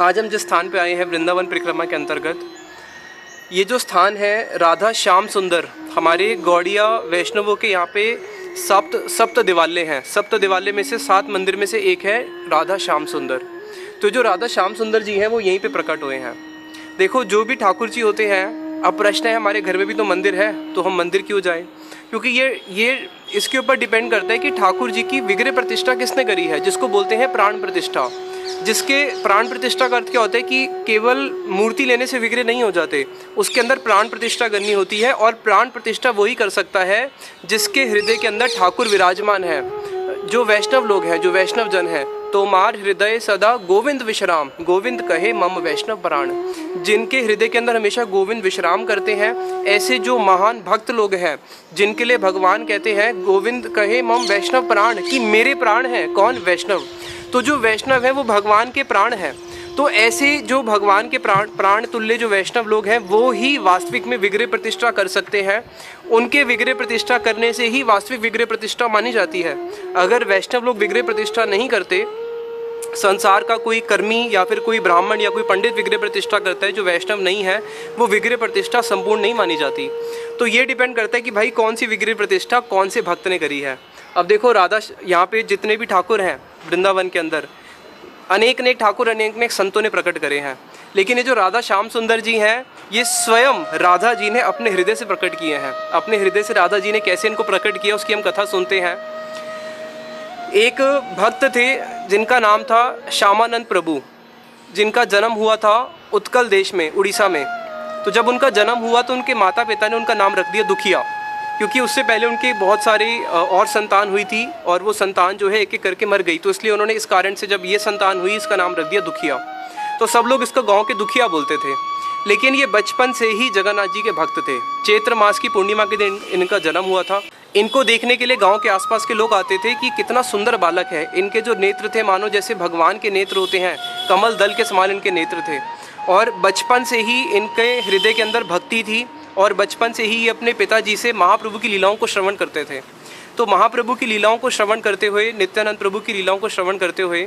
आज हम जिस स्थान पे आए हैं वृंदावन परिक्रमा के अंतर्गत, ये जो स्थान है राधा श्याम सुंदर, हमारे गौड़िया वैष्णवों के यहाँ पे सप्त दिवालय हैं। सप्त दिवालय में से 7 मंदिर में से एक है राधा श्याम सुंदर। तो जो राधा श्याम सुंदर जी हैं वो यहीं पे प्रकट हुए हैं। देखो, जो भी ठाकुर जी होते हैं, अब प्रश्न है हमारे घर में भी तो मंदिर है, तो हम मंदिर क्यों जाएं? क्योंकि ये इसके ऊपर डिपेंड करता है कि ठाकुर जी की विग्रह प्रतिष्ठा किसने करी है, जिसको बोलते हैं प्राण प्रतिष्ठा। जिसके प्राण प्रतिष्ठा का अर्थ क्या होता है कि केवल मूर्ति लेने से विग्रह नहीं हो जाते, उसके अंदर प्राण प्रतिष्ठा करनी होती है। और प्राण प्रतिष्ठा वही कर सकता है जिसके हृदय के अंदर ठाकुर विराजमान है। जो वैष्णव लोग हैं, जो वैष्णव जन हैं, तोमार हृदय सदा गोविंद विश्राम, गोविंद कहे मम वैष्णव प्राण। जिनके हृदय के अंदर हमेशा गोविंद विश्राम करते हैं, ऐसे जो महान भक्त लोग हैं, जिनके लिए भगवान कहते हैं गोविंद कहे मम वैष्णव प्राण, कि मेरे प्राण हैं। कौन? वैष्णव। तो जो वैष्णव है वो भगवान के प्राण हैं। तो ऐसे जो भगवान के प्राण तुल्य जो वैष्णव लोग हैं, वो ही वास्तविक में विग्रह प्रतिष्ठा कर सकते हैं। उनके विग्रह प्रतिष्ठा करने से ही वास्तविक विग्रह प्रतिष्ठा मानी जाती है। अगर वैष्णव लोग विग्रह प्रतिष्ठा नहीं करते, संसार का कोई कर्मी या फिर कोई ब्राह्मण या कोई पंडित विग्रह प्रतिष्ठा करता है जो वैष्णव नहीं है, वो विग्रह प्रतिष्ठा संपूर्ण नहीं मानी जाती। तो ये डिपेंड करता है कि भाई कौन सी विग्रह प्रतिष्ठा कौन से भक्त ने करी है। अब देखो, राधा यहाँ पे जितने भी ठाकुर हैं वृंदावन के अंदर, अनेक ठाकुर अनेक संतों ने प्रकट करे हैं, लेकिन ये जो राधा श्याम सुंदर जी हैं, ये स्वयं राधा जी ने अपने हृदय से प्रकट किए हैं। अपने हृदय से राधा जी ने कैसे इनको प्रकट किया, उसकी हम कथा सुनते हैं। एक भक्त थे जिनका नाम था श्यामानंद प्रभु, जिनका जन्म हुआ था उत्कल देश में, उड़ीसा में। तो जब उनका जन्म हुआ तो उनके माता पिता ने उनका नाम रख दिया दुखिया, क्योंकि उससे पहले उनकी बहुत सारी और संतान हुई थी और वो संतान जो है एक एक करके मर गई। तो इसलिए उन्होंने इस कारण से जब ये संतान हुई, इसका नाम रख दिया दुखिया। तो सब लोग इसका गांव के दुखिया बोलते थे। लेकिन ये बचपन से ही जगन्नाथ जी के भक्त थे। चैत्र मास की पूर्णिमा के दिन इनका जन्म हुआ था। इनको देखने के लिए गांव के आसपास के लोग आते थे कि कितना सुंदर बालक है। इनके जो नेत्र थे मानो जैसे भगवान के नेत्र होते हैं, कमल दल के समान इनके नेत्र थे। और बचपन से ही इनके हृदय के अंदर भक्ति थी और बचपन से ही ये अपने पिताजी से महाप्रभु की लीलाओं को श्रवण करते थे। तो महाप्रभु की लीलाओं को श्रवण करते हुए, नित्यानंद प्रभु की लीलाओं को श्रवण करते हुए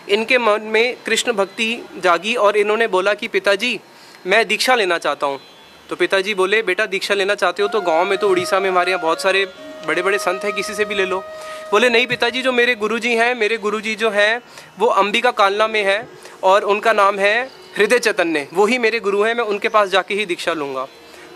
इनके मन में कृष्ण भक्ति जागी और इन्होंने बोला कि पिताजी, मैं दीक्षा लेना चाहता हूँ। तो पिताजी बोले, बेटा दीक्षा लेना चाहते हो तो गांव में तो उड़ीसा में हमारे यहाँ बहुत सारे बड़े बड़े संत हैं, किसी से भी ले लो। बोले नहीं पिताजी, जो मेरे गुरुजी हैं, मेरे गुरुजी जो हैं वो अंबिका कालना में है और उनका नाम है हृदय चैतन्य, वो ही मेरे गुरु हैं, मैं उनके पास जाके ही दीक्षा लूँगा।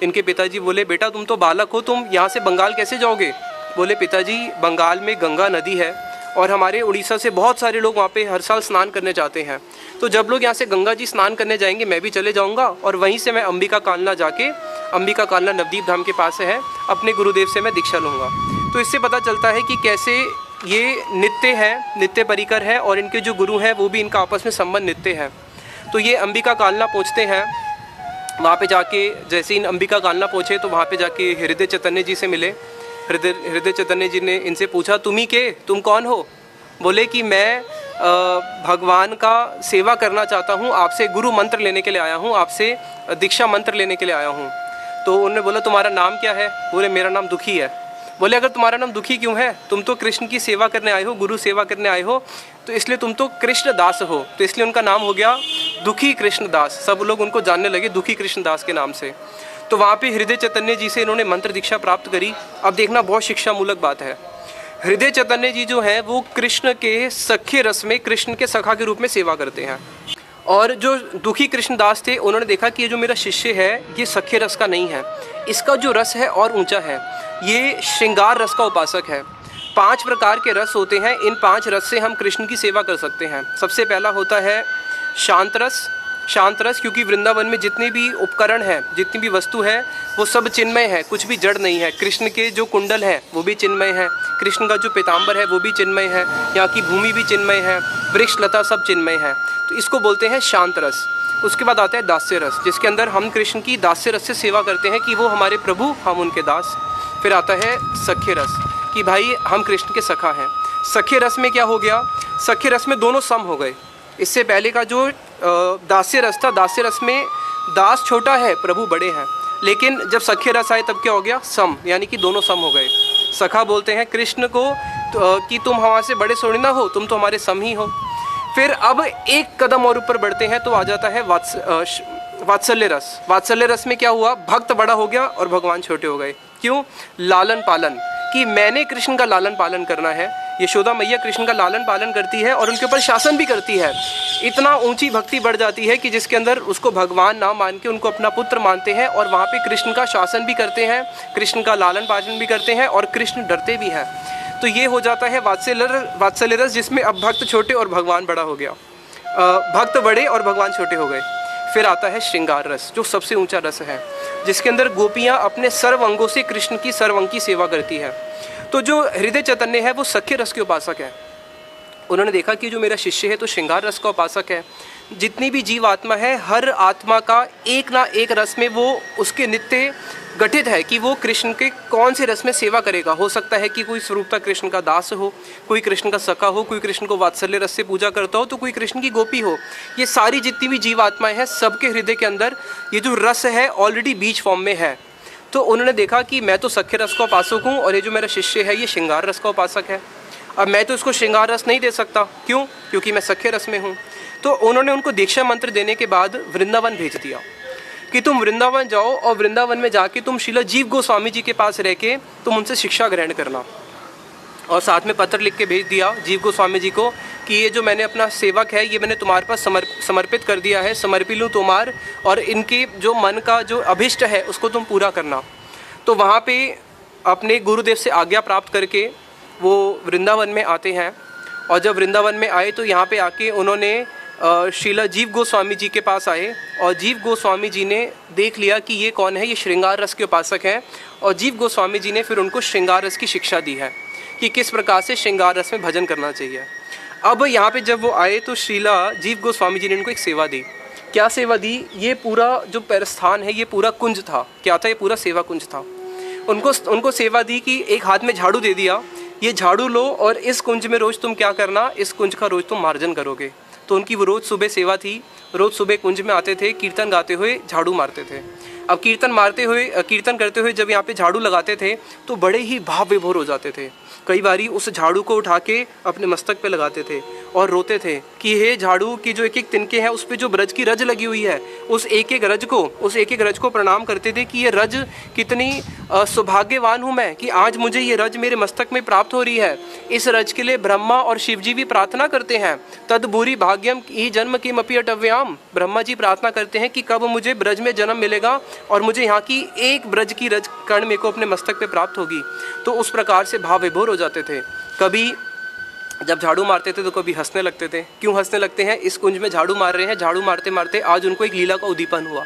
इनके पिताजी बोले, बेटा तुम तो बालक हो, तुम यहाँ से बंगाल कैसे जाओगे? बोले पिताजी, बंगाल में गंगा नदी है और हमारे उड़ीसा से बहुत सारे लोग वहाँ पे हर साल स्नान करने जाते हैं। तो जब लोग यहाँ से गंगा जी स्नान करने जाएंगे, मैं भी चले जाऊँगा और वहीं से मैं अंबिका कालना जाके, अंबिका कालना नवदीप धाम के पास है, अपने गुरुदेव से मैं दीक्षा लूँगा। तो इससे पता चलता है कि कैसे ये नित्य है, नित्य परिकर है और इनके जो गुरु हैं वो भी इनका आपस में संबंध नित्य है। तो ये अंबिका कालना पहुँचते हैं। वहाँ पे जाके जैसे इन अंबिका कालना पहुँचे तो वहाँ पे जाके हृदय चैतन्य जी से मिले। हृदय चैतन्य जी ने इनसे पूछा, तुम ही के, तुम कौन हो? बोले कि मैं भगवान का सेवा करना चाहता हूँ, आपसे गुरु मंत्र लेने के लिए आया हूँ, आपसे दीक्षा मंत्र लेने के लिए आया हूँ। तो उन्होंने बोला, तुम्हारा नाम क्या है? बोले मेरा नाम दुखी है। बोले अगर तुम्हारा नाम दुखी क्यों है? तुम तो कृष्ण की सेवा करने आए हो, गुरु सेवा करने आए हो, तो इसलिए तुम तो कृष्ण दास हो। तो इसलिए उनका नाम हो गया दुखी कृष्ण दास। सब लोग उनको जानने लगे दुखी कृष्ण दास के नाम से। तो वहाँ पे हृदय चैतन्य जी से इन्होंने मंत्र दीक्षा प्राप्त करी। अब देखना, बहुत शिक्षा मूलक बात है। हृदय चैतन्य जी जो है वो कृष्ण के सख्य रस में कृष्ण के सखा के रूप में सेवा करते हैं। और जो दुखी कृष्णदास थे, उन्होंने देखा कि ये जो मेरा शिष्य है ये सख्य रस का नहीं है, इसका जो रस है और ऊंचा है, ये श्रृंगार रस का उपासक है। 5 प्रकार के रस होते हैं, इन 5 रस से हम कृष्ण की सेवा कर सकते हैं। सबसे पहला होता है शांत रस। शांत रस, क्योंकि वृंदावन में जितने भी उपकरण हैं, जितनी भी वस्तु है, वो सब चिन्मय है, कुछ भी जड़ नहीं है। कृष्ण के जो कुंडल हैं वो भी चिन्मय है, कृष्ण का जो पीताम्बर है वो भी चिन्मय है, यहाँ की भूमि भी चिन्मय है, वृक्ष लता सब चिन्मय है। तो इसको बोलते हैं शांत रस। उसके बाद आता है दास्य रस, जिसके अंदर हम कृष्ण की दास्य रस से सेवा करते हैं कि वो हमारे प्रभु, हम उनके दास। फिर आता है सख्य रस, कि भाई हम कृष्ण के सखा हैं। सख्य रस में क्या हो गया? सख्य रस में दोनों सम हो गए। इससे पहले का जो दास्य रस था, दास्य रस में दास छोटा है, प्रभु बड़े हैं। लेकिन जब सख्य रस आए तब क्या हो गया? सम, यानी कि दोनों सम हो गए। सखा बोलते हैं कृष्ण को कि तुम हमारे से बड़े थोड़ी ना हो, तुम तो हमारे सम ही हो। फिर अब एक कदम और ऊपर बढ़ते हैं तो आ जाता है वात्सल्य रस। वात्सल्य रस में क्या हुआ, भक्त बड़ा हो गया और भगवान छोटे हो गए। क्यों? लालन पालन, कि मैंने कृष्ण का लालन पालन करना है। यशोदा मैया कृष्ण का लालन पालन करती है और उनके ऊपर शासन भी करती है। इतना ऊंची भक्ति बढ़ जाती है कि जिसके अंदर उसको भगवान ना मान के उनको अपना पुत्र मानते हैं और वहाँ पे कृष्ण का शासन भी करते हैं, कृष्ण का लालन पालन भी करते हैं और कृष्ण डरते भी हैं। तो ये हो जाता है वात्सल्य रस, जिसमें अब भक्त छोटे और भगवान बड़ा हो गया, भक्त बड़े और भगवान छोटे हो गए। फिर आता है श्रृंगार रस, जो सबसे ऊंचा रस है, जिसके अंदर गोपियाँ अपने सर्व अंगों से कृष्ण की सर्व अंग की सेवा करती है। तो जो हृदय चैतन्य है वो सख्य रस के उपासक है। उन्होंने देखा कि जो मेरा शिष्य है तो श्रृंगार रस का उपासक है। जितनी भी जीव आत्मा है, हर आत्मा का एक ना एक रस में वो उसके नित्य गठित है कि वो कृष्ण के कौन से रस में सेवा करेगा। हो सकता है कि कोई स्वरूपता कृष्ण का दास हो, कोई कृष्ण का सखा हो, कोई कृष्ण को वात्सल्य रस से पूजा करता हो, तो कोई कृष्ण की गोपी हो। ये सारी जितनी भी जीव आत्माएं हैं, सबके हृदय के अंदर ये जो रस है ऑलरेडी बीज फॉर्म में है। तो उन्होंने देखा कि मैं तो सख्य रस का उपासक हूँ और ये जो मेरा शिष्य है ये श्रृंगार रस का उपासक है। अब मैं तो इसको श्रृंगार रस नहीं दे सकता, क्यों? क्योंकि मैं सख्य रस में हूँ। तो उन्होंने उनको दीक्षा मंत्र देने के बाद वृंदावन भेज दिया कि तुम वृंदावन जाओ और वृंदावन में जाके तुम श्रील जीव गोस्वामी जी के पास रह के तुम उनसे शिक्षा ग्रहण करना। और साथ में पत्र लिख के भेज दिया जीव गोस्वामी जी को कि ये जो मैंने अपना सेवक है ये मैंने तुम्हारे पास समर्पित कर दिया है, समर्पित लूँ तुम्हार, और इनके जो मन का जो अभिष्ट है उसको तुम पूरा करना। तो वहाँ पे अपने गुरुदेव से आज्ञा प्राप्त करके वो वृंदावन में आते हैं। और जब वृंदावन में आए तो यहाँ पे आके उन्होंने श्रीला जीव गोस्वामी जी के पास आए और जीव गोस्वामी जी ने देख लिया कि ये कौन है, ये श्रृंगार रस के उपासक हैं। और जीव गोस्वामी जी ने फिर उनको श्रृंगार रस की शिक्षा दी है कि किस प्रकार से श्रृंगार रस में भजन करना चाहिए। अब यहाँ पे जब वो आए तो श्रीला जीव गोस्वामी जी ने उनको एक सेवा दी। क्या सेवा दी? ये पूरा जो पैरस्थान है ये पूरा कुंज था। क्या था? ये पूरा सेवा कुंज था। उनको सेवा दी कि एक हाथ में झाड़ू दे दिया, ये झाड़ू लो और इस कुंज में रोज़ तुम क्या करना, इस कुंज का रोज़ तुम मार्जन करोगे। तो उनकी वो रोज़ सुबह सेवा थी, रोज़ सुबह कुंज में आते थे, कीर्तन गाते हुए झाड़ू मारते थे। अब कीर्तन करते हुए जब यहाँ पे झाड़ू लगाते थे तो बड़े ही भाव विभोर हो जाते थे। कई बारी उस झाड़ू को उठा के अपने मस्तक पे लगाते थे और रोते थे कि हे झाड़ू की जो एक एक तिनके हैं उस पे जो ब्रज की रज लगी हुई है, उस एक एक रज को प्रणाम करते थे कि ये रज कितनी सौभाग्यवान हूँ मैं कि आज मुझे ये रज मेरे मस्तक में प्राप्त हो रही है। इस रज के लिए ब्रह्मा और शिव जी भी प्रार्थना करते हैं। तद बुरी भाग्यम ही जन्म किम अपि अटव्याम, ब्रह्मा जी प्रार्थना करते हैं कि कब मुझे ब्रज में जन्म मिलेगा और मुझे यहाँ की एक ब्रज की रज कर्ण मेरे को अपने मस्तक पे प्राप्त होगी। तो उस प्रकार से भाव विभोर हो जाते थे। कभी जब झाड़ू मारते थे तो कभी हंसने लगते थे। क्यों हंसने लगते हैं? इस कुंज में झाड़ू मार रहे हैं, झाड़ू मारते मारते आज उनको एक लीला का उद्दीपन हुआ।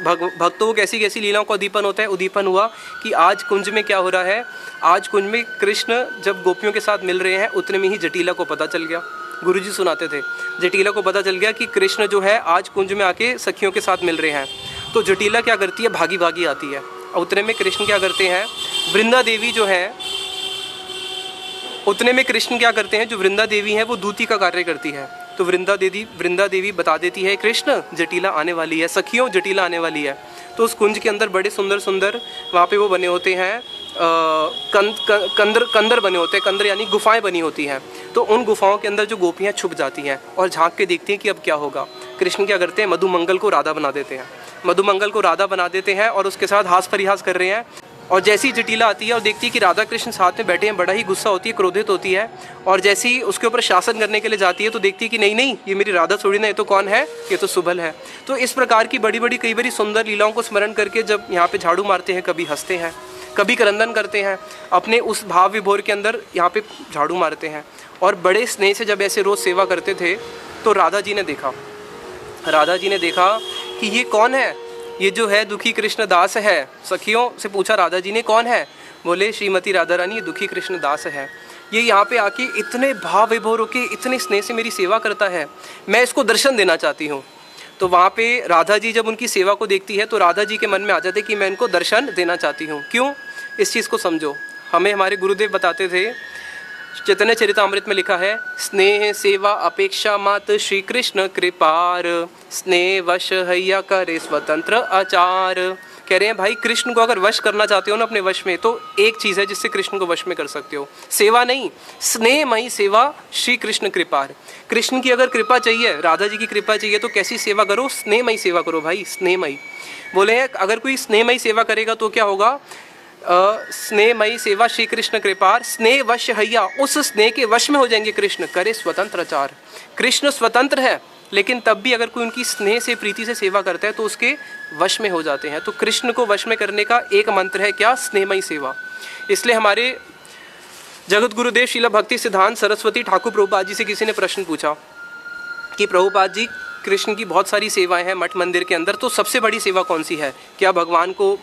भक्तों को कैसी कैसी लीलाओं का उद्दीपन होता है। उद्दीपन हुआ कि आज कुंज में क्या हो रहा है, आज कुंज में कृष्ण जब गोपियों के साथ मिल रहे हैं उतने में ही जटिला को पता चल गया। गुरुजी सुनाते थे, जटिला को पता चल गया कि कृष्ण जो है आज कुंज में आके सखियों के साथ मिल रहे हैं। तो जटिला क्या करती है, भागी भागी आती है। और उतने में कृष्ण क्या करते हैं, वृंदा देवी जो है, उतने में कृष्ण क्या करते हैं, जो वृंदा देवी है वो दूती का कार्य करती है। तो वृंदा देवी बता देती है कृष्ण जटिला आने वाली है, सखियों जटिला आने वाली है। तो उस कुंज के अंदर बड़े सुंदर सुंदर वहाँ पे वो बने होते हैं, कंदर बने होते हैं, कंदर यानी गुफाएं बनी होती हैं। तो उन गुफाओं के अंदर जो गोपियाँ छुप जाती हैं और झांक के देखती हैं कि अब क्या होगा। कृष्ण क्या करते हैं, मधुमंगल को राधा बना देते हैं, मधुमंगल को राधा बना देते हैं और उसके साथ हास परिहास कर रहे हैं। और जैसे ही जटिला आती है और देखती है कि राधा कृष्ण साथ में बैठे हैं, बड़ा ही गुस्सा होती है, क्रोधित होती है। और जैसे ही उसके ऊपर शासन करने के लिए जाती है तो देखती है कि नहीं नहीं, ये मेरी राधा थोड़ी ना, ये तो कौन है, ये तो सुबल है। तो इस प्रकार की बड़ी बड़ी कई बारी सुंदर लीलाओं को स्मरण करके जब यहाँ पे झाड़ू मारते हैं, कभी हंसते हैं, कभी क्रंदन करते हैं, अपने उस भाव विभोर के अंदर यहाँ पे झाड़ू मारते हैं। और बड़े स्नेह से जब ऐसे रोज़ सेवा करते थे तो राधा जी ने देखा कि ये कौन है, ये जो है दुखी कृष्ण दास है। सखियों से पूछा राधा जी ने कौन है, बोले श्रीमती राधा रानी ये दुखी कृष्ण दास है। ये यहाँ पे आके इतने भाव विभोर होके इतने स्नेह से मेरी सेवा करता है, मैं इसको दर्शन देना चाहती हूँ। तो वहाँ पे राधा जी जब उनकी सेवा को देखती है तो राधा जी के मन में आ जाते कि मैं इनको दर्शन देना चाहती हूँ। क्यों? इस चीज़ को समझो। हमें हमारे गुरुदेव बताते थे, चैतन्य चरितामृत में लिखा है, स्नेह सेवा अपेक्षा मात श्री कृष्ण कृपार, स्नेह वश हैया करे स्वतंत्र आचार। कह रहे हैं भाई कृष्ण को अगर वश करना चाहते हो ना अपने वश में, तो एक चीज़ है जिससे कृष्ण को वश में कर सकते हो, सेवा नहीं, स्नेहमयी सेवा श्री कृष्ण कृपार। कृष्ण की अगर कृपा चाहिए, राधा जी की कृपा चाहिए, तो कैसी सेवा करो? स्नेहमयी सेवा करो भाई, स्नेहमयी। बोले हैं अगर कोई स्नेहमयी सेवा करेगा तो क्या होगा? स्नेहमयी सेवा श्री कृष्ण कृपार, स्नेह वश हैया, उस स्नेह के वश में हो जाएंगे कृष्ण, करे स्वतंत्र आचार। कृष्ण स्वतंत्र है, लेकिन तब भी अगर कोई उनकी स्नेह से प्रीति से सेवा करता है तो उसके वश में हो जाते हैं। तो कृष्ण को वश में करने का एक मंत्र है क्या? स्नेहमयी सेवा। इसलिए हमारे जगत गुरुदेव श्रील भक्ति सिद्धांत सरस्वती ठाकुर प्रभुपाद जी से किसी ने प्रश्न पूछा कि प्रभुपाद जी कृष्ण की बहुत सारी सेवाएं हैं मठ मंदिर के अंदर, तो सबसे बड़ी सेवा कौन सी है? क्या भगवान को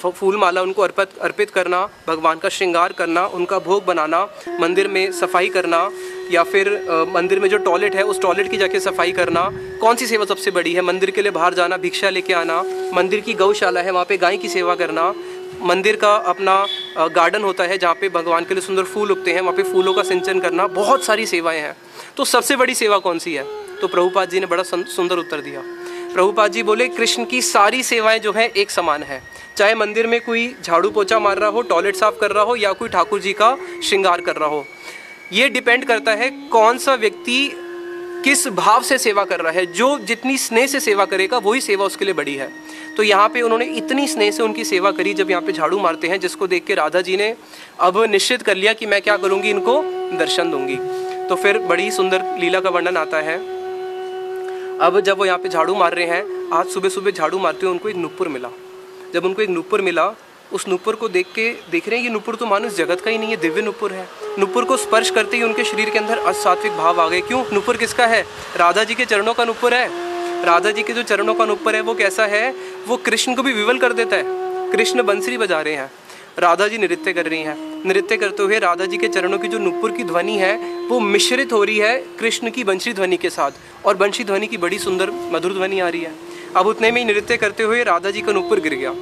फूल माला उनको अर्पित करना, भगवान का श्रृंगार करना, उनका भोग बनाना, मंदिर में सफाई करना, या फिर मंदिर में जो टॉयलेट है उस टॉयलेट की जाके सफाई करना, कौन सी सेवा सबसे बड़ी है? मंदिर के लिए बाहर जाना, भिक्षा लेके आना, मंदिर की गौशाला है वहाँ पे गाय की सेवा करना, मंदिर का अपना गार्डन होता है जहाँ पे भगवान के लिए सुंदर फूल उगते हैं, वहाँ पे फूलों का सिंचन करना, बहुत सारी सेवाएं हैं। तो सबसे बड़ी सेवा कौन सी है? तो प्रभुपाद जी ने बड़ा सुंदर उत्तर दिया। प्रभुपाद जी बोले कृष्ण की सारी सेवाएं जो हैं एक समान है, चाहे मंदिर में कोई झाड़ू पोछा मार रहा हो, टॉयलेट साफ कर रहा हो, या कोई ठाकुर जी का श्रृंगार कर रहा हो। ये डिपेंड करता है कौन सा व्यक्ति किस भाव से सेवा कर रहा है। जो जितनी स्नेह से सेवा करेगा वही सेवा उसके लिए बड़ी है। तो यहाँ पे उन्होंने इतनी स्नेह से उनकी सेवा करी, जब यहाँ पे झाड़ू मारते हैं, जिसको देख के राधा जी ने अब निश्चित कर लिया कि मैं क्या करूँगी, इनको दर्शन दूंगी। तो फिर बड़ी सुंदर लीला का वर्णन आता है। अब जब वो यहाँ पे झाड़ू मार रहे हैं, आज सुबह सुबह झाड़ू मारते हुए उनको एक नुपुर मिला। जब उनको एक नुपुर मिला, उस नुपुर को देख रहे हैं कि नुपुर तो मानो इस जगत का ही नहीं है, दिव्य नुपुर है। नुपुर को स्पर्श करते ही उनके शरीर के अंदर असात्विक भाव आ गए। क्यों? नुपुर किसका है? राधा जी के चरणों का नुपुर है। राधा जी के जो चरणों का नुपुर है वो कैसा है? वो कृष्ण को भी विवल कर देता है। कृष्ण बंसरी बजा रहे हैं, राधा जी नृत्य कर रही हैं। नृत्य करते हुए राधा जी के चरणों की जो नुपुर की ध्वनि है वो मिश्रित हो रही है कृष्ण की बंशी ध्वनि के साथ, और बंशी ध्वनि की बड़ी सुंदर मधुर ध्वनि आ रही है। अब उतने में ही नृत्य करते हुए राधा जी का नुपुर गिर गया।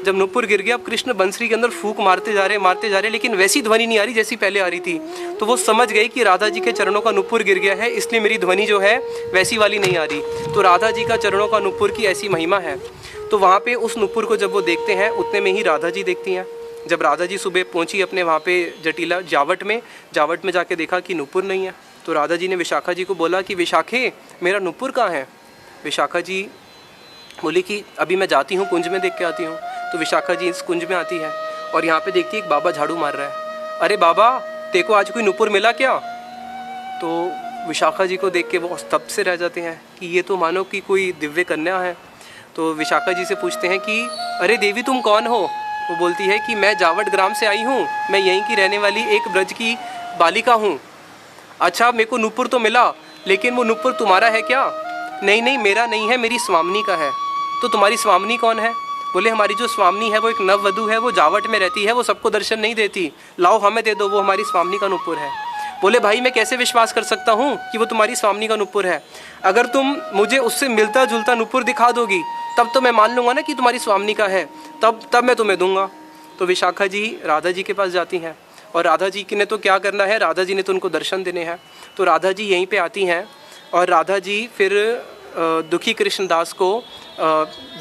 जब नुपुर गिर गया, अब कृष्ण बंसरी के अंदर फूंक मारते जा रहे, लेकिन वैसी ध्वनि नहीं आ रही जैसी पहले आ रही थी। तो वो समझ गई कि राधा जी के चरणों का नुपुर गिर गया है, इसलिए मेरी ध्वनि जो है वैसी वाली नहीं आ रही। तो राधा जी का चरणों का नुपुर की ऐसी महिमा है। तो वहाँ पे उस नुपुर को जब वो देखते हैं, उतने में ही राधा जी देखती हैं। जब राधा जी सुबह पहुंची अपने वहाँ पे जटीला जावट में जाके देखा कि नुपुर नहीं है। तो राधा जी ने विशाखा जी को बोला कि विशाखे, मेरा नुपुर कहाँ है? विशाखा जी बोली कि अभी मैं जाती हूँ, कुंज में देख के आती हूँ। तो विशाखा जी इस कुंज में आती है और यहाँ पे देखती है एक बाबा झाड़ू मार रहा है। अरे बाबा, तेको आज कोई नुपुर मिला क्या? तो विशाखा जी को देख के वो स्तब्ध से रह जाते हैं कि ये तो मानो कि कोई दिव्य कन्या है। तो विशाखा जी से पूछते हैं कि अरे देवी, तुम कौन हो? वो बोलती है कि मैं जावट ग्राम से आई हूँ, मैं यहीं की रहने वाली एक ब्रज की बालिका हूँ। अच्छा, मेरे को नुपुर तो मिला, लेकिन वो नुपुर तुम्हारा है क्या? नहीं नहीं, मेरा नहीं है, मेरी स्वामिनी का है। तो तुम्हारी स्वामिनी कौन है? बोले हमारी जो स्वामिनी है वो एक नववधू है, वो जावट में रहती है, वो सबको दर्शन नहीं देती, लाओ हमें दे दो, वो हमारी स्वामिनी का नुपुर है। बोले भाई, मैं कैसे विश्वास कर सकता हूँ कि वो तुम्हारी स्वामिनी का नुपुर है? अगर तुम मुझे उससे मिलता जुलता नुपुर दिखा दोगी तब तो मैं मान लूँगा ना कि तुम्हारी स्वामिनी का है, तब मैं तुम्हें दूंगा। तो विशाखा जी राधा जी के पास जाती हैं, और राधा जी की ने तो क्या करना है, राधा जी ने तो उनको दर्शन देने हैं। तो राधा जी यहीं पे आती हैं और राधा जी फिर दुखी कृष्णदास को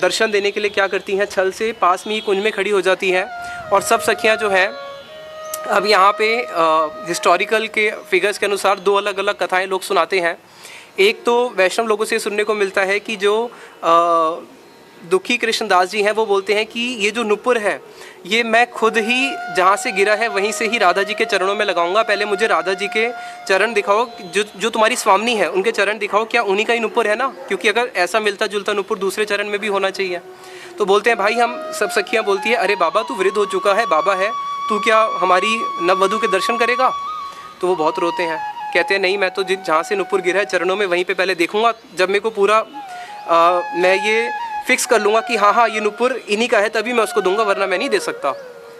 दर्शन देने के लिए क्या करती हैं, छल से पास में ही कुंज में खड़ी हो जाती हैं। और सब सखियां जो हैं, अब यहाँ पे हिस्टोरिकल के फिगर्स के अनुसार दो अलग अलग कथाएं लोग सुनाते हैं। एक तो वैष्णव लोगों से सुनने को मिलता है कि जो दुखी कृष्णदास जी हैं वो बोलते हैं कि ये जो नुपुर है ये मैं खुद ही जहाँ से गिरा है वहीं से ही राधा जी के चरणों में लगाऊंगा। पहले मुझे राधा जी के चरण दिखाओ, जो तुम्हारी स्वामिनी है उनके चरण दिखाओ, क्या उन्हीं का ही नुपुर है ना? क्योंकि अगर ऐसा मिलता जुलता नुपुर दूसरे चरण में भी होना चाहिए। तो बोलते हैं भाई, हम सब सखियाँ बोलती है, अरे बाबा तू वृद्ध हो चुका है, बाबा है, तू क्या हमारी नववधू के दर्शन करेगा? तो वो बहुत रोते हैं, कहते हैं नहीं, मैं तो जहाँ से नुपुर गिरा है चरणों में वहीं पे पहले देखूंगा। जब मेरे को पूरा मैं ये फिक्स कर लूँगा कि हाँ ये नुपुर इन्हीं का है, तभी मैं उसको दूंगा, वरना मैं नहीं दे सकता।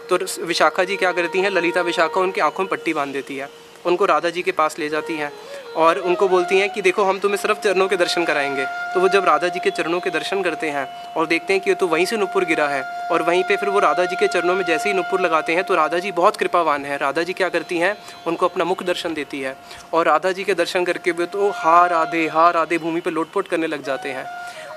तो विशाखा जी क्या करती हैं, ललिता विशाखा उनकी आंखों में पट्टी बांध देती है, उनको राधा जी के पास ले जाती हैं और उनको बोलती हैं कि देखो हम तुम्हें सिर्फ चरणों के दर्शन कराएंगे। तो वो जब राधा जी के चरणों के दर्शन करते हैं और देखते हैं कि तो वहीं से नुपुर गिरा है, और वहीं पे फिर वो राधा जी के चरणों में जैसे ही नुपुर लगाते हैं तो राधा जी बहुत कृपावान है। राधा जी क्या करती हैं, उनको अपना मुख दर्शन देती है, और राधा जी के दर्शन करके वे तो हा राधे भूमि पर लोटपोट करने लग जाते हैं।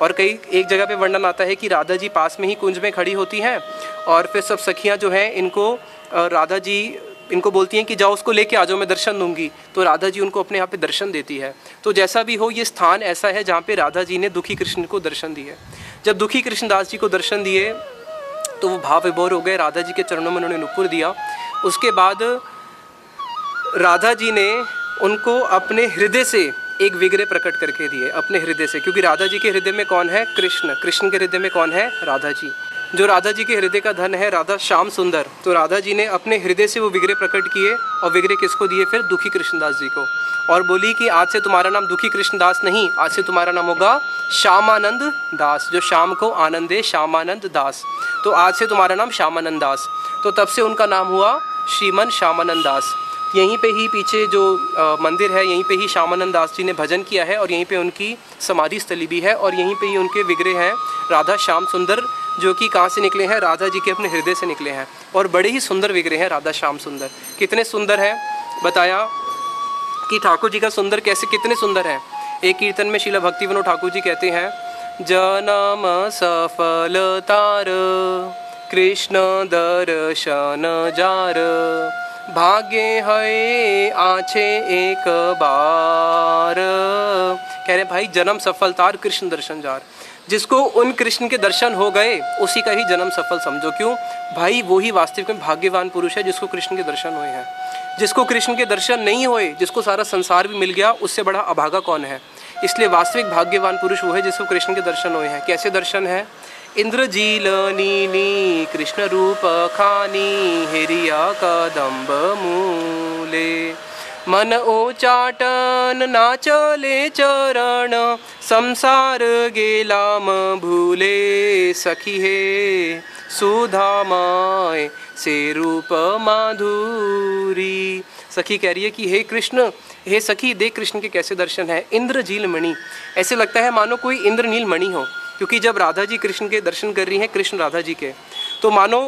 और कई एक जगह पे वर्णन आता है कि राधा जी पास में ही कुंज में खड़ी होती हैं और फिर सब सखियां जो हैं इनको राधा जी इनको बोलती हैं कि जाओ उसको लेके आ जाओ, मैं दर्शन दूंगी। तो राधा जी उनको अपने यहाँ पे दर्शन देती है। तो जैसा भी हो, ये स्थान ऐसा है जहाँ पे राधा जी ने दुखी कृष्ण को दर्शन दिए। जब दुखी कृष्णदास जी को दर्शन दिए तो वो भाव विभोर हो गए, राधा जी के चरणों में उन्होंने नुपुर दिया। उसके बाद राधा जी ने उनको अपने हृदय से एक विग्रह प्रकट करके दिए, अपने हृदय से, क्योंकि राधा जी के हृदय में कौन है? कृष्ण। कृष्ण के हृदय में कौन है? राधा जी। जो राधा जी के हृदय का धन है राधा श्याम सुंदर, तो राधा जी ने अपने हृदय से वो विग्रह प्रकट किए। और विग्रह किसको दिए? फिर दुखी कृष्णदास जी को। और बोली कि आज से तुम्हारा नाम दुखी कृष्णदास नहीं, आज से तुम्हारा नाम होगा श्यामानंद दास, जो शाम को आनंद दे, श्यामानंद दास। तो आज से तुम्हारा नाम श्यामानंद दास। तो तब से उनका नाम हुआ श्रीमन श्यामानंद दास। यहीं पे ही पीछे जो मंदिर है, यहीं पे ही श्यामानंद दास जी ने भजन किया है और यहीं पे उनकी समाधि स्थली भी है। और यहीं पे ही उनके विग्रह हैं राधा श्याम सुंदर, जो कि कहाँ से निकले हैं? राधा जी के अपने हृदय से निकले हैं। और बड़े ही सुंदर विग्रह हैं राधा श्याम सुंदर। कितने सुंदर हैं बताया कि ठाकुर जी का सुंदर कैसे, कितने सुंदर हैं। एक कीर्तन में श्रीला भक्तिविनोद ठाकुर जी कहते हैं, जन्म सफल तार कृष्ण दर्शन जार, भाग्य है आछे एक बार। कह रहे भाई जन्म सफल तार कृष्ण दर्शन जार, जिसको उन कृष्ण के दर्शन हो गए उसी का ही जन्म सफल समझो। क्यों भाई? वो ही वास्तविक में भाग्यवान पुरुष है जिसको कृष्ण के दर्शन हुए हैं। जिसको कृष्ण के दर्शन नहीं हुए, जिसको सारा संसार भी मिल गया, उससे बड़ा अभागा कौन है? इसलिए वास्तविक भाग्यवान पुरुष वो है जिसको कृष्ण के दर्शन हुए हैं। कैसे दर्शन है? इंद्रजील नीनी कृष्ण रूप खानी, हेरिया कदम्ब मूले, मन उचाटन ना चले चरण, संसार गेलाम भूले, सखी हे सुधामय से रूप माधुरी। सखी कह रही है कि हे कृष्ण, हे सखी, देख कृष्ण के कैसे दर्शन है। इंद्रजील मणि, ऐसे लगता है मानो कोई इंद्रनील मणि हो, क्योंकि जब राधा जी कृष्ण के दर्शन कर रही हैं, कृष्ण राधा जी के, तो मानो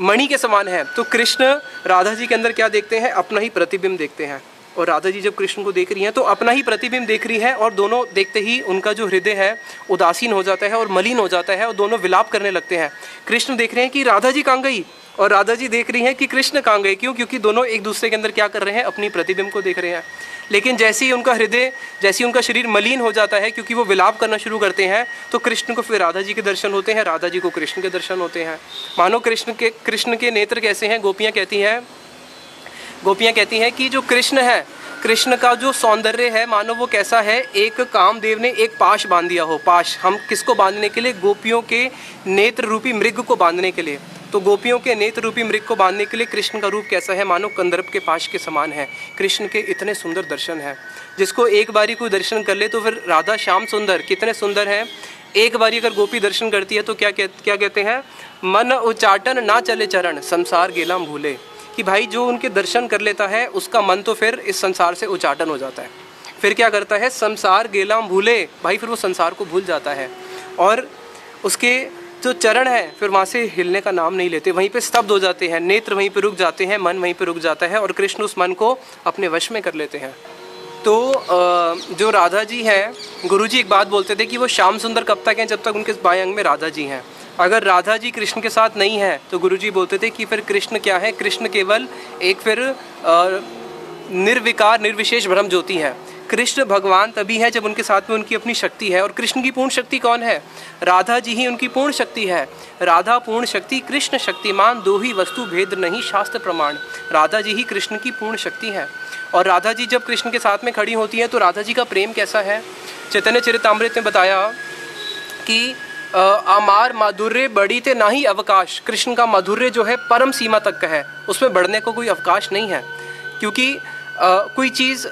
मणि के समान है। तो कृष्ण राधा जी के अंदर क्या देखते हैं? अपना ही प्रतिबिंब देखते हैं। और राधा जी जब कृष्ण को देख रही हैं तो अपना ही प्रतिबिंब देख रही है, और दोनों देखते ही उनका जो हृदय है उदासीन हो जाता है और मलिन हो जाता है, और दोनों विलाप करने लगते हैं। कृष्ण देख रहे हैं कि राधा जी कहाँ गई, और राधा जी देख रही हैं कि कृष्ण कहाँ गए। क्यों? क्योंकि दोनों एक दूसरे के अंदर क्या कर रहे हैं? अपनी प्रतिबिंब को देख रहे हैं। लेकिन जैसे ही उनका हृदय, जैसे ही उनका शरीर मलिन हो जाता है, क्योंकि वो विलाप करना शुरू करते हैं, तो कृष्ण को फिर राधा जी के दर्शन होते हैं, राधा जी को कृष्ण के दर्शन होते हैं। मानो कृष्ण के नेत्र कैसे हैं? गोपियाँ कहती हैं कि जो कृष्ण है, कृष्ण का जो सौंदर्य है, मानो वो कैसा है? एक कामदेव ने एक पाश बांध दिया हो। पाश हम किसको बांधने के लिए? गोपियों के नेत्र रूपी मृग को बांधने के लिए। तो गोपियों के नेत्र रूपी मृग को बांधने के लिए कृष्ण का रूप कैसा है? मानो कंदर्प के पाश के समान है। कृष्ण के इतने सुंदर दर्शन हैं, जिसको एक बारी कोई दर्शन कर ले तो फिर राधा श्याम सुंदर कितने सुंदर हैं। एक बारी अगर गोपी दर्शन करती है तो क्या कहते हैं? मन उचाटन ना चले चरण, संसार गेलाम भूले। कि भाई जो उनके दर्शन कर लेता है उसका मन तो फिर इस संसार से उचाटन हो जाता है। फिर क्या करता है? संसार गेलाम भूले, भाई फिर वो संसार को भूल जाता है, और उसके जो चरण है फिर वहाँ से हिलने का नाम नहीं लेते, वहीं पे स्तब्ध हो जाते हैं, नेत्र वहीं पे रुक जाते हैं, मन वहीं पे रुक जाता है, और कृष्ण उस मन को अपने वश में कर लेते हैं। तो जो राधा जी हैं, गुरुजी एक बात बोलते थे कि वो श्याम सुंदर कब तक हैं? जब तक उनके बाएं अंग में राधा जी हैं। अगर राधा जी कृष्ण के साथ नहीं है तो गुरुजी बोलते थे कि फिर कृष्ण क्या है? कृष्ण केवल एक फिर निर्विकार निर्विशेष ब्रह्म ज्योति है। कृष्ण भगवान तभी है जब उनके साथ में उनकी अपनी शक्ति है। और कृष्ण की पूर्ण शक्ति कौन है? राधा जी ही उनकी पूर्ण शक्ति है। राधा पूर्ण शक्ति, कृष्ण शक्तिमान, दो ही वस्तु भेद नहीं शास्त्र प्रमाण। राधा जी ही कृष्ण की पूर्ण शक्ति है। और राधा जी जब कृष्ण के साथ में खड़ी होती हैं तो राधा जी का प्रेम कैसा है? चैतन्य चरितामृत में बताया कि आमार माधुर्य बड़ी थे ना ही अवकाश। कृष्ण का माधुर्य जो है परम सीमा तक का है, उसमें बढ़ने को कोई अवकाश नहीं है। क्योंकि कोई चीज़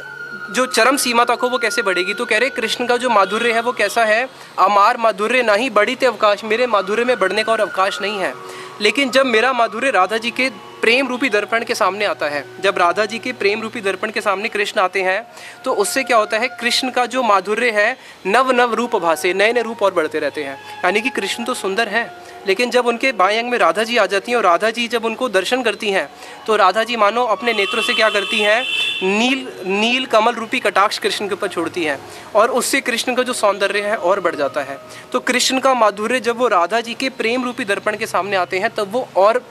जो चरम सीमा तक हो वो कैसे बढ़ेगी? तो कह रहे कृष्ण का जो माधुर्य है वो कैसा है? अमार माधुर्य ना ही बड़ी थे अवकाश, मेरे माधुर्य में बढ़ने का और अवकाश नहीं है। लेकिन जब मेरा माधुर्य राधा जी के प्रेम रूपी दर्पण के सामने आता है, जब राधा जी के प्रेम रूपी दर्पण के सामने कृष्ण आते हैं, तो उससे क्या होता है? कृष्ण का जो माधुर्य है नव नव रूप भासे, नए नए रूप और बढ़ते रहते हैं। यानी कि कृष्ण तो सुंदर है, लेकिन जब उनके बाएं अंग में राधा जी आ जाती हैं और राधा जी जब उनको दर्शन करती हैं तो राधा जी मानो अपने नेत्रों से क्या करती हैं? नील नील कमल रूपी कटाक्ष कृष्ण के ऊपर छोड़ती हैं और उससे कृष्ण का जो सौंदर्य है और बढ़ जाता है। तो कृष्ण का माधुर्य जब वो राधा जी के प्रेम रूपी दर्पण के सामने आते हैं तब वो और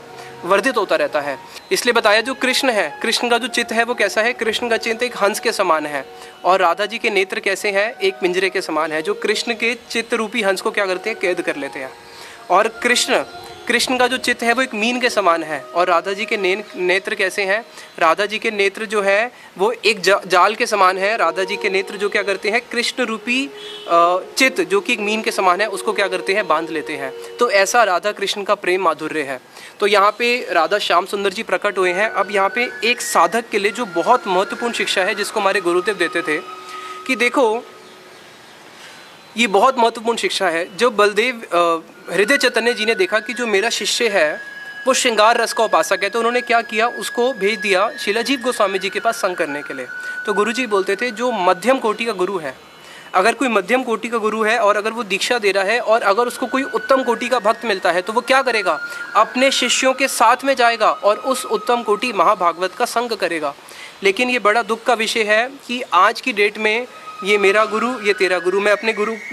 वर्धित होता रहता है। इसलिए बताया जो कृष्ण है, कृष्ण का जो चित्त है वो कैसा है, कृष्ण का चित्त एक हंस के समान है और राधा जी के नेत्र कैसे हैं, एक पिंजरे के समान है, जो कृष्ण के चित्त रूपी हंस को क्या करते हैं, कैद कर लेते हैं। और कृष्ण का जो चित्त है वो एक मीन के समान है और राधा जी के नेत्र कैसे हैं, राधा जी के नेत्र जो है वो एक जाल के समान है। राधा जी के नेत्र जो क्या करते हैं, कृष्ण रूपी चित्त जो कि एक मीन के समान है उसको क्या करते हैं, बांध लेते हैं। तो ऐसा राधा कृष्ण का प्रेम माधुर्य है। तो यहाँ पे राधा श्याम सुंदर जी प्रकट हुए हैं। अब यहाँ पे एक साधक के लिए जो बहुत महत्वपूर्ण शिक्षा है जिसको हमारे गुरुदेव देते थे कि देखो ये बहुत महत्वपूर्ण शिक्षा है। जो बलदेव हृदय चैतन्य जी ने देखा कि जो मेरा शिष्य है वो श्रृंगार रस का उपासक है, तो उन्होंने क्या किया, उसको भेज दिया शीलाजीव गोस्वामी जी के पास संग करने के लिए। तो गुरु जी बोलते थे जो मध्यम कोटि का गुरु है, अगर कोई मध्यम कोटि का गुरु है और अगर वो दीक्षा दे रहा है और अगर उसको कोई उत्तम कोटि का भक्त मिलता है तो वो क्या करेगा, अपने शिष्यों के साथ में जाएगा और उस उत्तम कोटि महाभागवत का संग करेगा। लेकिन ये बड़ा दुख का विषय है कि आज की डेट में ये मेरा गुरु, ये तेरा गुरु, मैं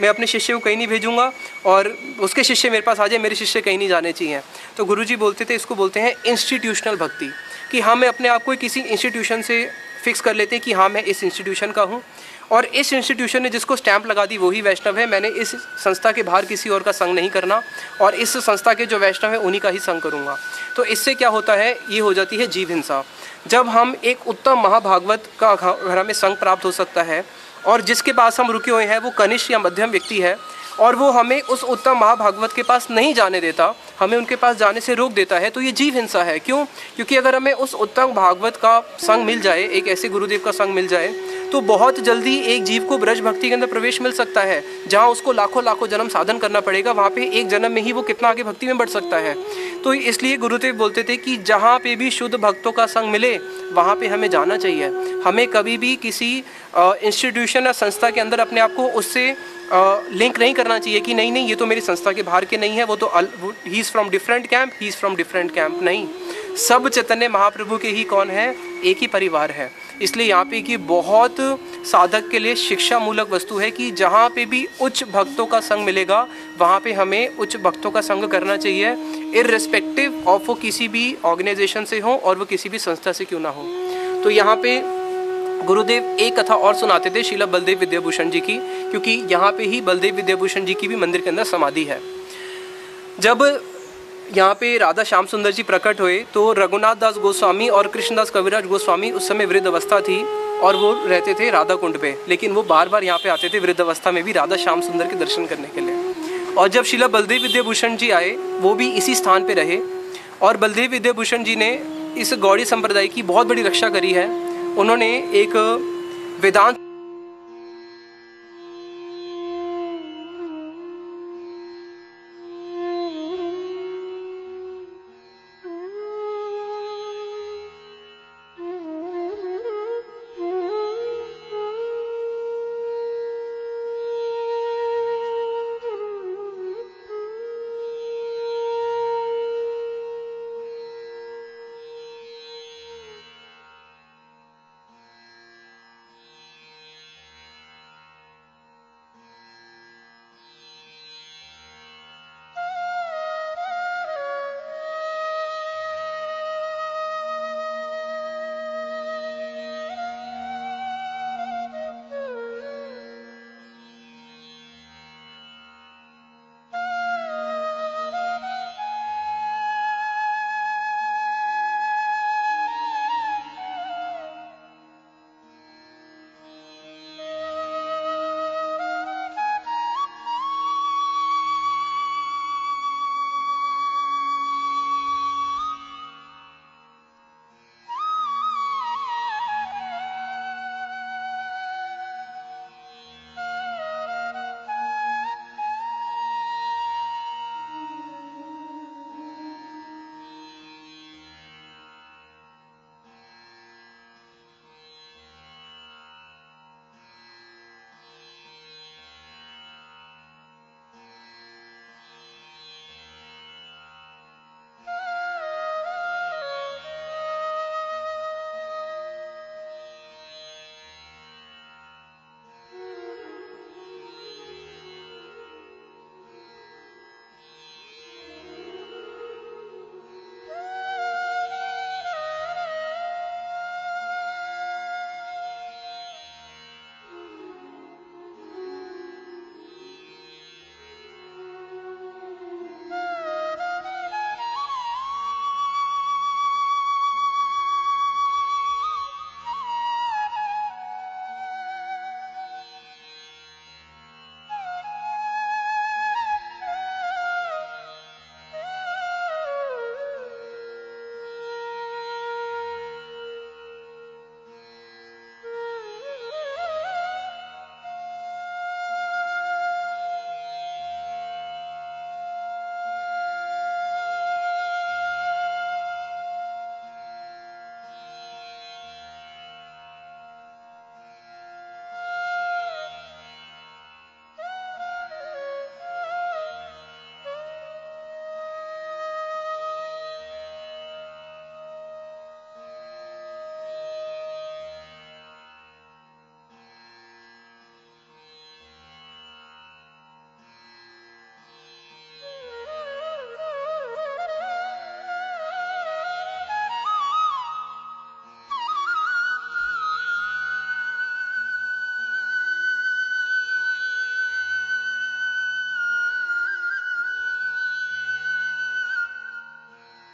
अपने शिष्य को कहीं नहीं भेजूंगा और उसके शिष्य मेरे पास आ जाए, मेरे शिष्य कहीं नहीं जाने चाहिए। तो गुरुजी बोलते थे, इसको बोलते हैं इंस्टीट्यूशनल भक्ति, कि हम अपने आप को किसी इंस्टीट्यूशन से फिक्स कर लेते हैं कि हाँ मैं इस इंस्टीट्यूशन का हूँ और इस इंस्टीट्यूशन ने जिसको स्टैंप लगा दी वही वैष्णव है, मैंने इस संस्था के बाहर किसी और का संग नहीं करना और इस संस्था के जो वैष्णव है उन्हीं का ही संग करूँगा। तो इससे क्या होता है, ये हो जाती है जीव हिंसा। जब हम एक उत्तम महाभागवत का घर हमें संग प्राप्त हो सकता है और जिसके पास हम रुके हुए हैं वो कनिष्ठ या मध्यम व्यक्ति है और वो हमें उस उत्तम महाभागवत के पास नहीं जाने देता, हमें उनके पास जाने से रोक देता है, तो ये जीव हिंसा है। क्यों? क्योंकि अगर हमें उस उत्तम भागवत का संग मिल जाए, एक ऐसे गुरुदेव का संग मिल जाए, तो बहुत जल्दी एक जीव को ब्रज भक्ति के अंदर प्रवेश मिल सकता है। जहाँ उसको लाखों लाखों जन्म साधन करना पड़ेगा, वहाँ पे एक जन्म में ही वो कितना आगे भक्ति में बढ़ सकता है। तो इसलिए गुरुदेव बोलते थे कि जहाँ पे भी शुद्ध भक्तों का संग मिले वहाँ पे हमें जाना चाहिए। हमें कभी भी किसी इंस्टीट्यूशन या संस्था के अंदर अपने आप को उससे लिंक नहीं करना चाहिए कि नहीं नहीं ये तो मेरी संस्था के बाहर के नहीं है, वो तो he is from different camp, he is from different camp. नहीं, सब चैतन्य महाप्रभु के ही कौन है, एक ही परिवार है। इसलिए यहाँ पे कि बहुत साधक के लिए शिक्षा मूलक वस्तु है कि जहाँ पे भी उच्च भक्तों का संग मिलेगा वहाँ पे हमें उच्च भक्तों का संग करना चाहिए, इर्रेस्पेक्टिव ऑफ वो किसी भी ऑर्गेनाइजेशन से हो और वो किसी भी संस्था से क्यों ना हो। तो यहाँ पे गुरुदेव एक कथा और सुनाते थे शीला बलदेव विद्याभूषण जी की, क्योंकि यहाँ पे ही बलदेव विद्याभूषण जी की भी मंदिर के अंदर समाधि है। जब यहाँ पे राधा श्याम सुंदर जी प्रकट हुए तो रघुनाथ दास गोस्वामी और कृष्णदास कविराज गोस्वामी उस समय वृद्ध अवस्था थी और वो रहते थे राधा कुंड पे, लेकिन वो बार बार यहाँ पे आते थे वृद्ध अवस्था में भी राधा श्याम सुंदर के दर्शन करने के लिए। और जब शीला बलदेव विद्याभूषण जी आए वो भी इसी स्थान पे रहे और बलदेव विद्याभूषण जी ने इस गौड़ी संप्रदाय की बहुत बड़ी रक्षा करी है। उन्होंने एक वेदांत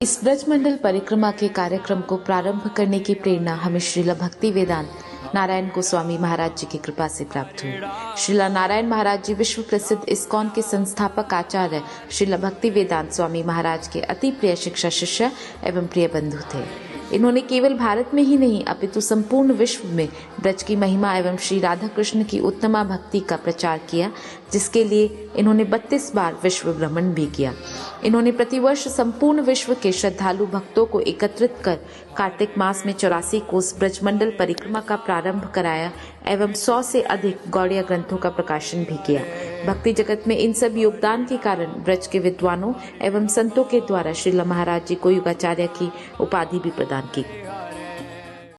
इस ब्रजमंडल परिक्रमा के कार्यक्रम को प्रारंभ करने की प्रेरणा हमें श्रीला भक्ति वेदांत नारायण गोस्वामी महाराज जी की कृपा से प्राप्त हुई। श्रीला नारायण महाराज जी विश्व प्रसिद्ध इस्कॉन के संस्थापक आचार्य श्रीला भक्ति वेदांत स्वामी महाराज के अति प्रिय शिक्षा शिष्य एवं प्रिय बंधु थे। इन्होंने केवल भारत में ही नहीं अपितु संपूर्ण विश्व में ब्रज की महिमा एवं श्री राधा कृष्ण की उत्तमा भक्ति का प्रचार किया, जिसके लिए इन्होंने 32 बार विश्व भ्रमण भी किया। इन्होंने प्रतिवर्ष संपूर्ण विश्व के श्रद्धालु भक्तों को एकत्रित कर कार्तिक मास में 84 कोस ब्रजमंडल परिक्रमा का प्रारंभ कराया एवं 100 से अधिक गौड़िया ग्रंथों का प्रकाशन भी किया। भक्ति जगत में इन सब योगदान के कारण ब्रज के विद्वानों एवं संतों के द्वारा श्रीला महाराज जी को युगाचार्य की उपाधि भी प्रदान की।